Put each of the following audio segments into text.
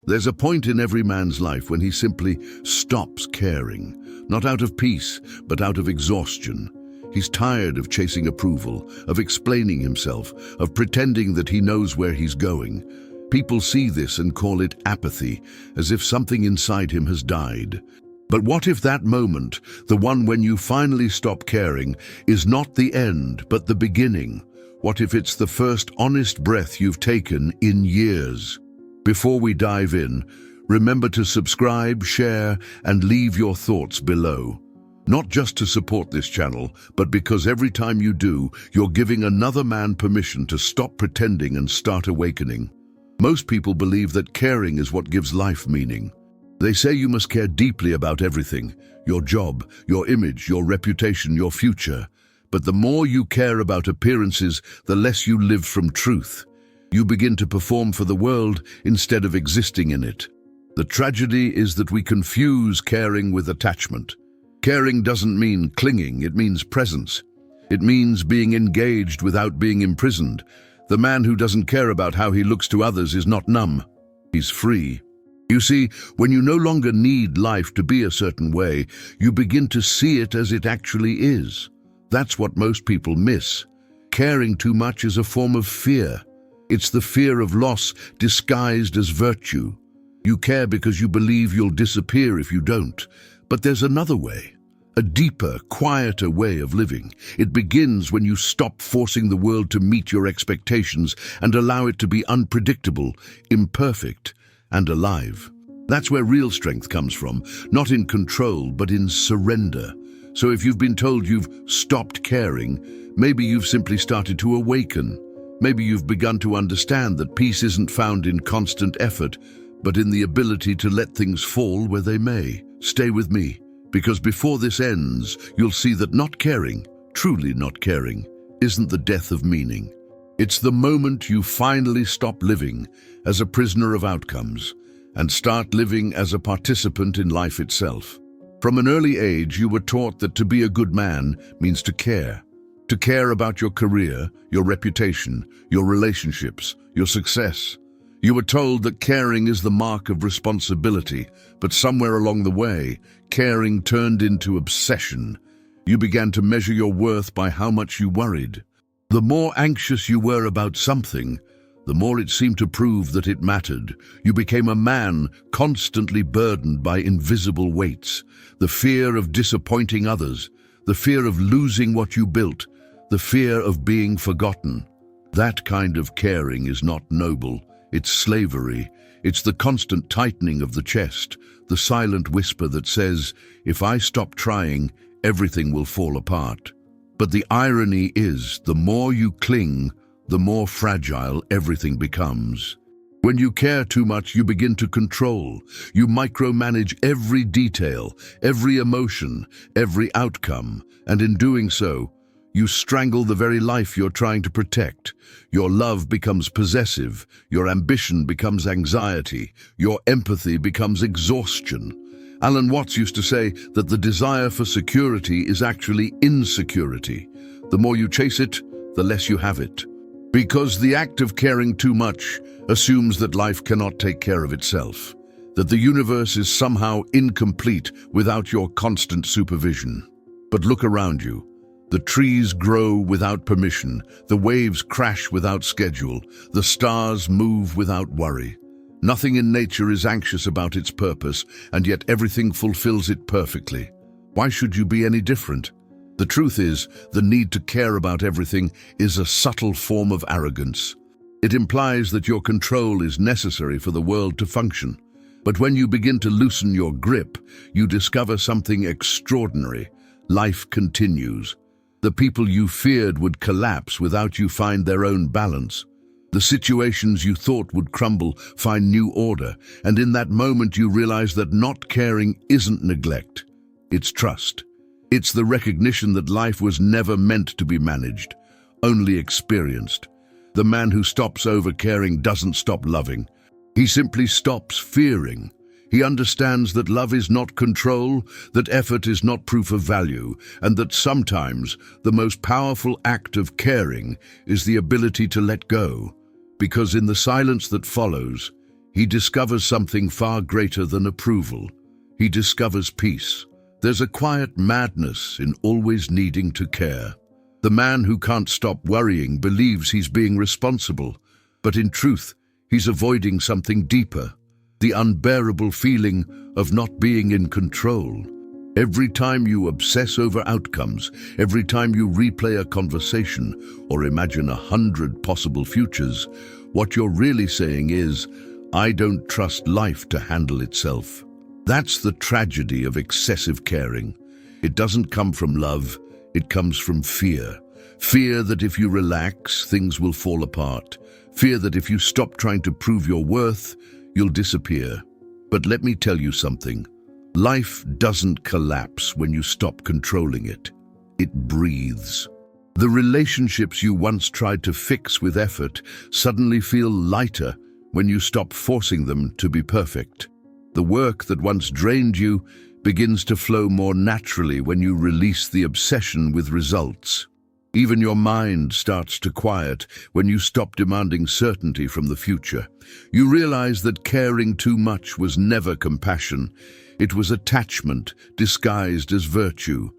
There's a point in every man's life when he simply stops caring, not out of peace, but out of exhaustion. He's tired of chasing approval, of explaining himself, of pretending that he knows where he's going. People see this and call it apathy, as if something inside him has died. But what if that moment, the one when you finally stop caring, is not the end, but the beginning? What if it's the first honest breath you've taken in years? Before we dive in, remember to subscribe, share, and leave your thoughts below. Not just to support this channel, but because every time you do, you're giving another man permission to stop pretending and start awakening. Most people believe that caring is what gives life meaning. They say you must care deeply about everything, your job, your image, your reputation, your future. But the more you care about appearances, the less you live from truth. You begin to perform for the world instead of existing in it. The tragedy is that we confuse caring with attachment. Caring doesn't mean clinging, it means presence. It means being engaged without being imprisoned. The man who doesn't care about how he looks to others is not numb. He's free. You see, when you no longer need life to be a certain way, you begin to see it as it actually is. That's what most people miss. Caring too much is a form of fear. It's the fear of loss disguised as virtue. You care because you believe you'll disappear if you don't. But there's another way, a deeper, quieter way of living. It begins when you stop forcing the world to meet your expectations and allow it to be unpredictable, imperfect, and alive. That's where real strength comes from, not in control, but in surrender. So if you've been told you've stopped caring, maybe you've simply started to awaken. Maybe you've begun to understand that peace isn't found in constant effort, but in the ability to let things fall where they may. Stay with me, because before this ends, you'll see that not caring, truly not caring, isn't the death of meaning. It's the moment you finally stop living as a prisoner of outcomes and start living as a participant in life itself. From an early age, you were taught that to be a good man means to care about your career, your reputation, your relationships, your success. You were told that caring is the mark of responsibility, but somewhere along the way, caring turned into obsession. You began to measure your worth by how much you worried. The more anxious you were about something, the more it seemed to prove that it mattered. You became a man constantly burdened by invisible weights, the fear of disappointing others, the fear of losing what you built, the fear of being forgotten. That kind of caring is not noble. It's slavery. It's the constant tightening of the chest, the silent whisper that says, if I stop trying, everything will fall apart. But the irony is, the more you cling, the more fragile everything becomes. When you care too much, you begin to control. You micromanage every detail, every emotion, every outcome, and in doing so, you strangle the very life you're trying to protect. Your love becomes possessive, your ambition becomes anxiety, your empathy becomes exhaustion. Alan Watts used to say that the desire for security is actually insecurity. The more you chase it, the less you have it. Because the act of caring too much assumes that life cannot take care of itself, that the universe is somehow incomplete without your constant supervision. But look around you. The trees grow without permission, the waves crash without schedule, the stars move without worry. Nothing in nature is anxious about its purpose, and yet everything fulfills it perfectly. Why should you be any different? The truth is, the need to care about everything is a subtle form of arrogance. It implies that your control is necessary for the world to function. But when you begin to loosen your grip, you discover something extraordinary. Life continues. The people you feared would collapse without you find their own balance. The situations you thought would crumble find new order, and in that moment you realize that not caring isn't neglect, it's trust. It's the recognition that life was never meant to be managed, only experienced. The man who stops over-caring doesn't stop loving. He simply stops fearing. He understands that love is not control, that effort is not proof of value, and that sometimes the most powerful act of caring is the ability to let go. Because in the silence that follows, he discovers something far greater than approval. He discovers peace. There's a quiet madness in always needing to care. The man who can't stop worrying believes he's being responsible, but in truth, he's avoiding something deeper, the unbearable feeling of not being in control. Every time you obsess over outcomes, every time you replay a conversation or imagine 100 possible futures, what you're really saying is, I don't trust life to handle itself. That's the tragedy of excessive caring. It doesn't come from love, it comes from fear. Fear that if you relax, things will fall apart. Fear that if you stop trying to prove your worth, you'll disappear. But let me tell you something. Life doesn't collapse when you stop controlling it. It breathes. The relationships you once tried to fix with effort suddenly feel lighter when you stop forcing them to be perfect. The work that once drained you begins to flow more naturally when you release the obsession with results. Even your mind starts to quiet when you stop demanding certainty from the future. You realize that caring too much was never compassion. It was attachment disguised as virtue,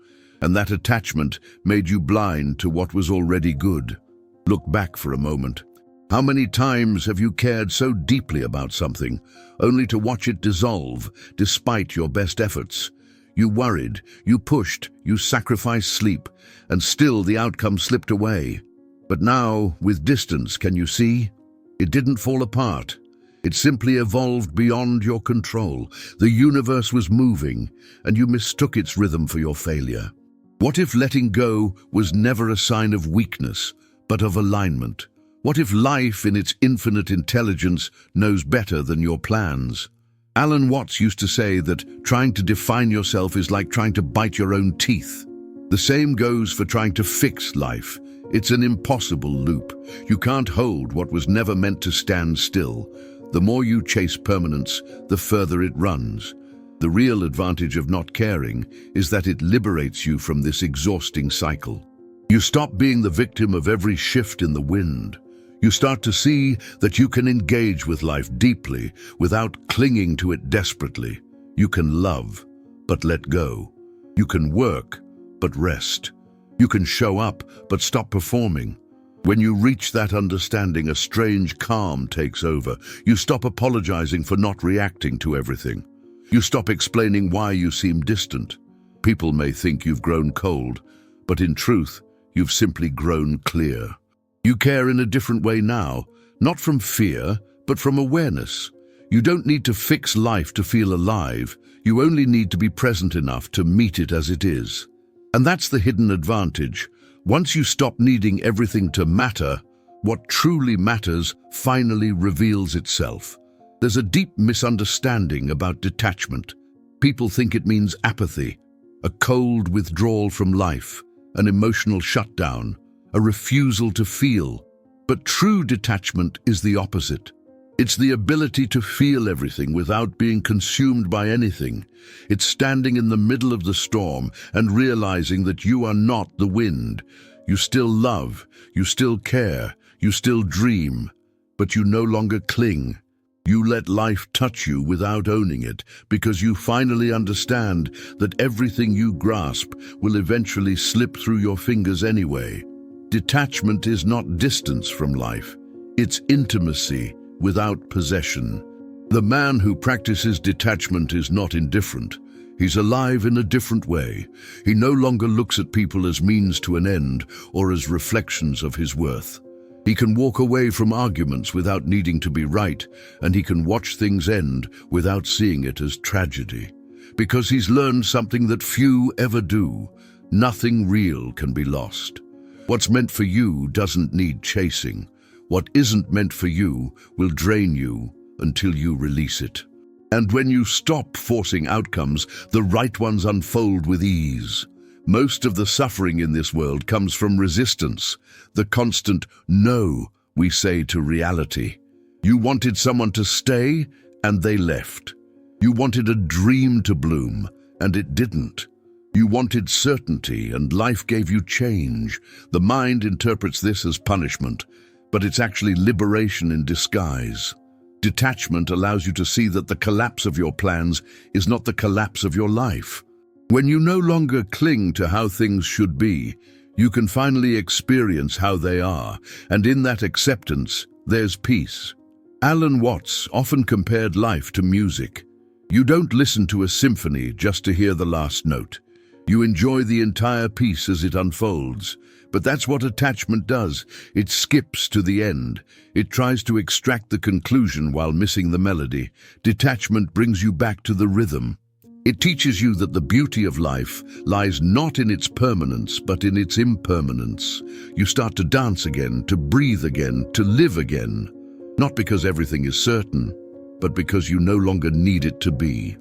and that attachment made you blind to what was already good. Look back for a moment. How many times have you cared so deeply about something, only to watch it dissolve despite your best efforts? You worried, you pushed, you sacrificed sleep, and still the outcome slipped away. But now, with distance, can you see? It didn't fall apart. It simply evolved beyond your control. The universe was moving, and you mistook its rhythm for your failure. What if letting go was never a sign of weakness, but of alignment? What if life, in its infinite intelligence, knows better than your plans? Alan Watts used to say that trying to define yourself is like trying to bite your own teeth. The same goes for trying to fix life. It's an impossible loop. You can't hold what was never meant to stand still. The more you chase permanence, the further it runs. The real advantage of not caring is that it liberates you from this exhausting cycle. You stop being the victim of every shift in the wind. You start to see that you can engage with life deeply without clinging to it desperately. You can love, but let go. You can work, but rest. You can show up, but stop performing. When you reach that understanding, a strange calm takes over. You stop apologizing for not reacting to everything. You stop explaining why you seem distant. People may think you've grown cold, but in truth, you've simply grown clear. You care in a different way now, not from fear, but from awareness. You don't need to fix life to feel alive. You only need to be present enough to meet it as it is. And that's the hidden advantage. Once you stop needing everything to matter, what truly matters finally reveals itself. There's a deep misunderstanding about detachment. People think it means apathy, a cold withdrawal from life, an emotional shutdown, a refusal to feel. But true detachment is the opposite. It's the ability to feel everything without being consumed by anything. It's standing in the middle of the storm and realizing that you are not the wind. You still love, you still care, you still dream, but you no longer cling. You let life touch you without owning it, because you finally understand that everything you grasp will eventually slip through your fingers anyway. Detachment is not distance from life. It's intimacy without possession. The man who practices detachment is not indifferent. He's alive in a different way. He no longer looks at people as means to an end or as reflections of his worth. He can walk away from arguments without needing to be right, and he can watch things end without seeing it as tragedy. Because he's learned something that few ever do. Nothing real can be lost. What's meant for you doesn't need chasing. What isn't meant for you will drain you until you release it. And when you stop forcing outcomes, the right ones unfold with ease. Most of the suffering in this world comes from resistance, the constant no we say to reality. You wanted someone to stay, and they left. You wanted a dream to bloom, and it didn't. You wanted certainty, and life gave you change. The mind interprets this as punishment, but it's actually liberation in disguise. Detachment allows you to see that the collapse of your plans is not the collapse of your life. When you no longer cling to how things should be, you can finally experience how they are, and in that acceptance, there's peace. Alan Watts often compared life to music. You don't listen to a symphony just to hear the last note. You enjoy the entire piece as it unfolds. But that's what attachment does. It skips to the end. It tries to extract the conclusion while missing the melody. Detachment brings you back to the rhythm. It teaches you that the beauty of life lies not in its permanence, but in its impermanence. You start to dance again, to breathe again, to live again. Not because everything is certain, but because you no longer need it to be.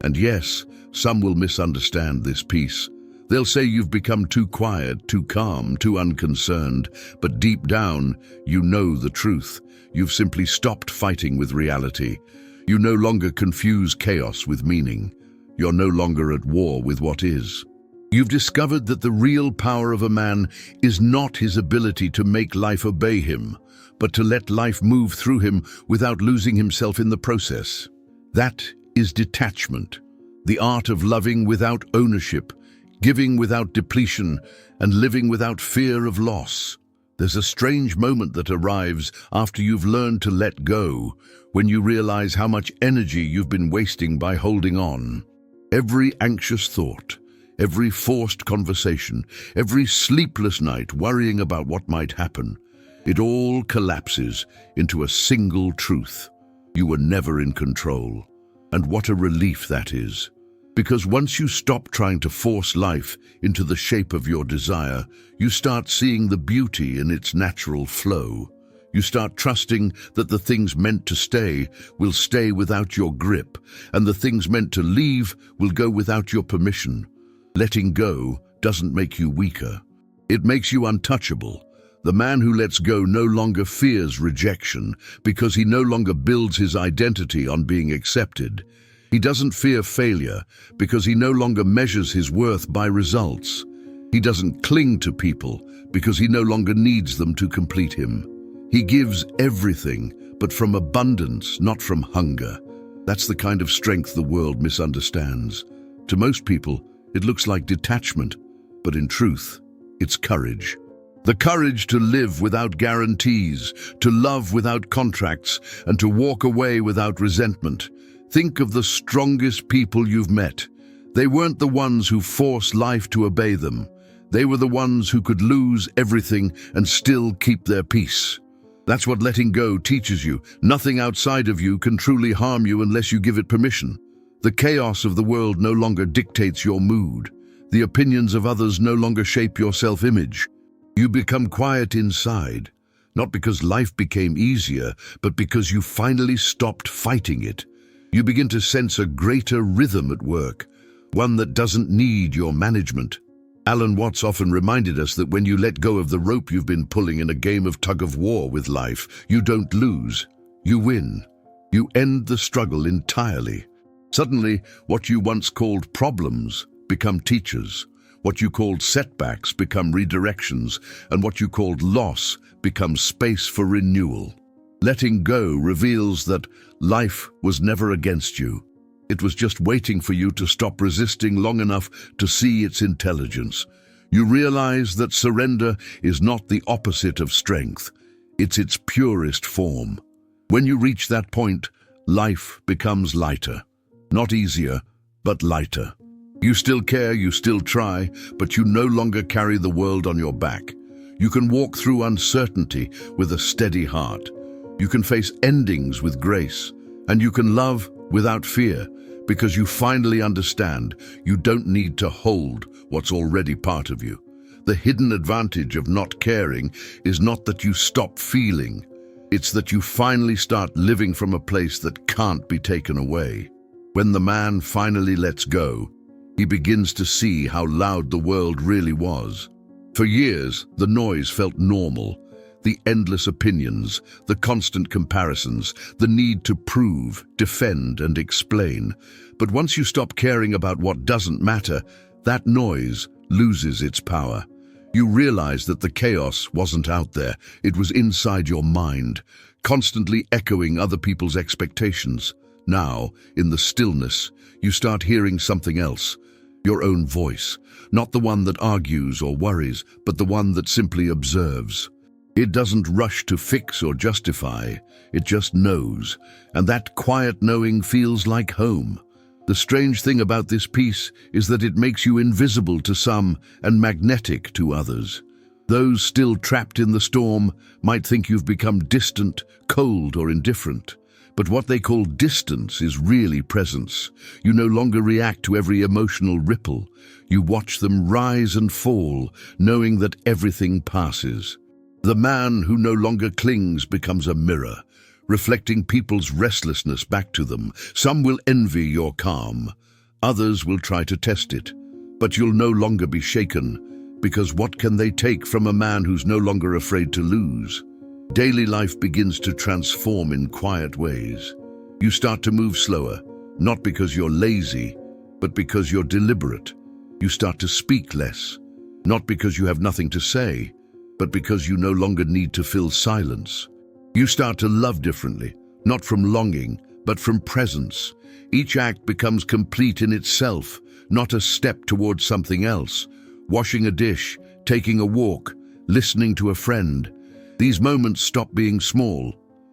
And yes, some will misunderstand this piece. They'll say you've become too quiet, too calm, too unconcerned, but deep down, you know the truth. You've simply stopped fighting with reality. You no longer confuse chaos with meaning. You're no longer at war with what is. You've discovered that the real power of a man is not his ability to make life obey him, but to let life move through him without losing himself in the process. That is detachment, the art of loving without ownership, giving without depletion, and living without fear of loss. There's a strange moment that arrives after you've learned to let go, when you realize how much energy you've been wasting by holding on. Every anxious thought, every forced conversation, every sleepless night worrying about what might happen, it all collapses into a single truth. You were never in control. And what a relief that is. Because once you stop trying to force life into the shape of your desire, you start seeing the beauty in its natural flow. You start trusting that the things meant to stay will stay without your grip, and the things meant to leave will go without your permission. Letting go doesn't make you weaker. It makes you untouchable. The man who lets go no longer fears rejection because he no longer builds his identity on being accepted. He doesn't fear failure because he no longer measures his worth by results. He doesn't cling to people because he no longer needs them to complete him. He gives everything, but from abundance, not from hunger. That's the kind of strength the world misunderstands. To most people, it looks like detachment, but in truth, it's courage. The courage to live without guarantees, to love without contracts, and to walk away without resentment. Think of the strongest people you've met. They weren't the ones who forced life to obey them. They were the ones who could lose everything and still keep their peace. That's what letting go teaches you. Nothing outside of you can truly harm you unless you give it permission. The chaos of the world no longer dictates your mood. The opinions of others no longer shape your self-image. You become quiet inside, not because life became easier, but because you finally stopped fighting it. You begin to sense a greater rhythm at work, one that doesn't need your management. Alan Watts often reminded us that when you let go of the rope you've been pulling in a game of tug-of-war with life, you don't lose, you win. You end the struggle entirely. Suddenly, what you once called problems become teachers. What you called setbacks become redirections, and what you called loss becomes space for renewal. Letting go reveals that life was never against you. It was just waiting for you to stop resisting long enough to see its intelligence. You realize that surrender is not the opposite of strength. It's its purest form. When you reach that point, life becomes lighter. Not easier, but lighter. You still care, you still try, but you no longer carry the world on your back. You can walk through uncertainty with a steady heart. You can face endings with grace, and you can love without fear, because you finally understand you don't need to hold what's already part of you. The hidden advantage of not caring is not that you stop feeling, it's that you finally start living from a place that can't be taken away. When the man finally lets go, he begins to see how loud the world really was. For years, the noise felt normal. The endless opinions, the constant comparisons, the need to prove, defend, and explain. But once you stop caring about what doesn't matter, that noise loses its power. You realize that the chaos wasn't out there, it was inside your mind. constantly echoing other people's expectations. Now, in the stillness, you start hearing something else, your own voice, not the one that argues or worries, but the one that simply observes. It doesn't rush to fix or justify, it just knows, and that quiet knowing feels like home. The strange thing about this peace is that it makes you invisible to some and magnetic to others. Those still trapped in the storm might think you've become distant, cold, or indifferent. But what they call distance is really presence. You no longer react to every emotional ripple. You watch them rise and fall, knowing that everything passes. The man who no longer clings becomes a mirror, reflecting people's restlessness back to them. Some will envy your calm. Others will try to test it. But you'll no longer be shaken, because what can they take from a man who's no longer afraid to lose? Daily life begins to transform in quiet ways. You start to move slower, not because you're lazy, but because you're deliberate. You start to speak less, not because you have nothing to say, but because you no longer need to fill silence. You start to love differently, not from longing, but from presence. Each act becomes complete in itself, not a step towards something else. Washing a dish, taking a walk, listening to a friend. These moments stop being small.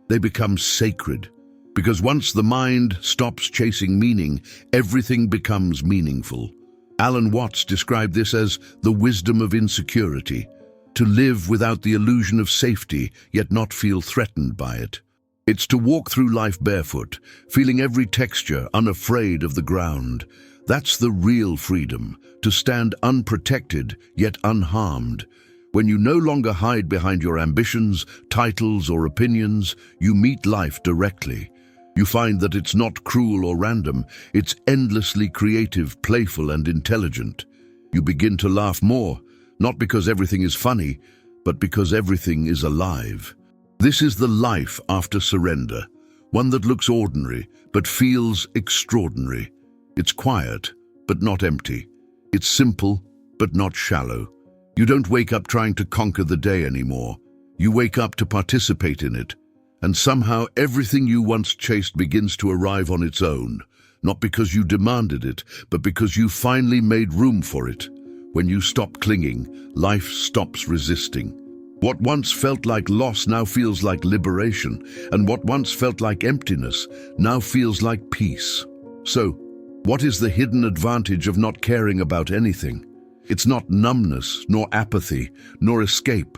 They become sacred. Because once the mind stops chasing meaning, everything becomes meaningful. Alan Watts described this as the wisdom of insecurity. To live without the illusion of safety, yet not feel threatened by it. It's to walk through life barefoot, feeling every texture, unafraid of the ground. That's the real freedom, to stand unprotected, yet unharmed. When you no longer hide behind your ambitions, titles, or opinions, you meet life directly. You find that it's not cruel or random, it's endlessly creative, playful, and intelligent. You begin to laugh more, not because everything is funny, but because everything is alive. This is the life after surrender, one that looks ordinary, but feels extraordinary. It's quiet, but not empty. It's simple, but not shallow. You don't wake up trying to conquer the day anymore. You wake up to participate in it. And somehow everything you once chased begins to arrive on its own, not because you demanded it, but because you finally made room for it. When you stop clinging, life stops resisting. What once felt like loss now feels like liberation, and what once felt like emptiness now feels like peace. So, what is the hidden advantage of not caring about anything? It's not numbness, nor apathy, nor escape.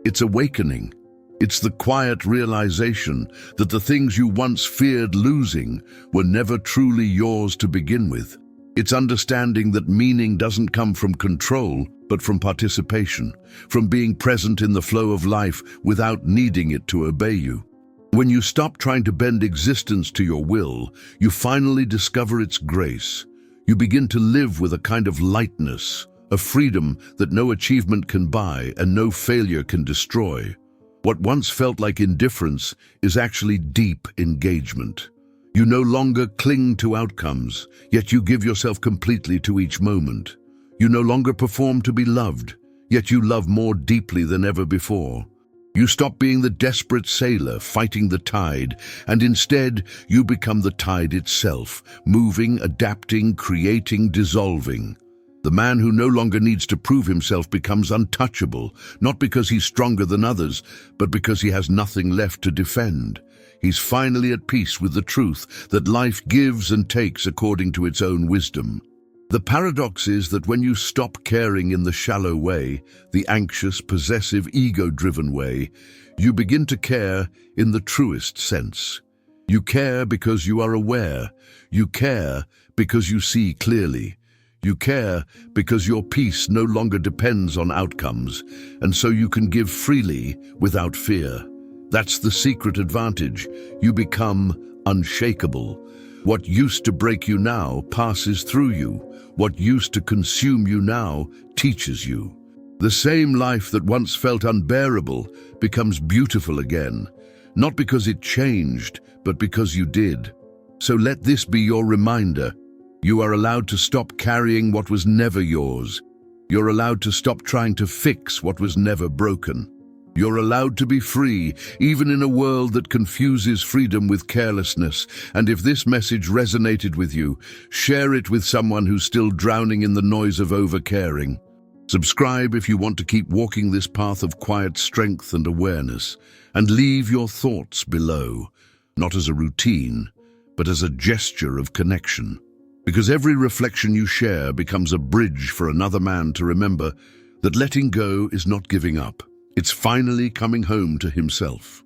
It's awakening. It's the quiet realization that the things you once feared losing were never truly yours to begin with. It's understanding that meaning doesn't come from control, but from participation, from being present in the flow of life without needing it to obey you. When you stop trying to bend existence to your will, you finally discover its grace. You begin to live with a kind of lightness, a freedom that no achievement can buy and no failure can destroy. What once felt like indifference is actually deep engagement. You no longer cling to outcomes, yet you give yourself completely to each moment. You no longer perform to be loved, yet you love more deeply than ever before. You stop being the desperate sailor fighting the tide, and instead you become the tide itself, moving, adapting, creating, dissolving. The man who no longer needs to prove himself becomes untouchable, not because he's stronger than others, but because he has nothing left to defend. He's finally at peace with the truth that life gives and takes according to its own wisdom. The paradox is that when you stop caring in the shallow way, the anxious, possessive, ego-driven way, you begin to care in the truest sense. You care because you are aware. You care because you see clearly. You care because your peace no longer depends on outcomes, and so you can give freely without fear. That's the secret advantage. You become unshakable. What used to break you now passes through you. What used to consume you now teaches you. The same life that once felt unbearable becomes beautiful again, not because it changed, but because you did. So let this be your reminder. You are allowed to stop carrying what was never yours. You're allowed to stop trying to fix what was never broken. You're allowed to be free, even in a world that confuses freedom with carelessness. And if this message resonated with you, share it with someone who's still drowning in the noise of overcaring. Subscribe if you want to keep walking this path of quiet strength and awareness. And leave your thoughts below, not as a routine, but as a gesture of connection. Because every reflection you share becomes a bridge for another man to remember that letting go is not giving up. It's finally coming home to himself.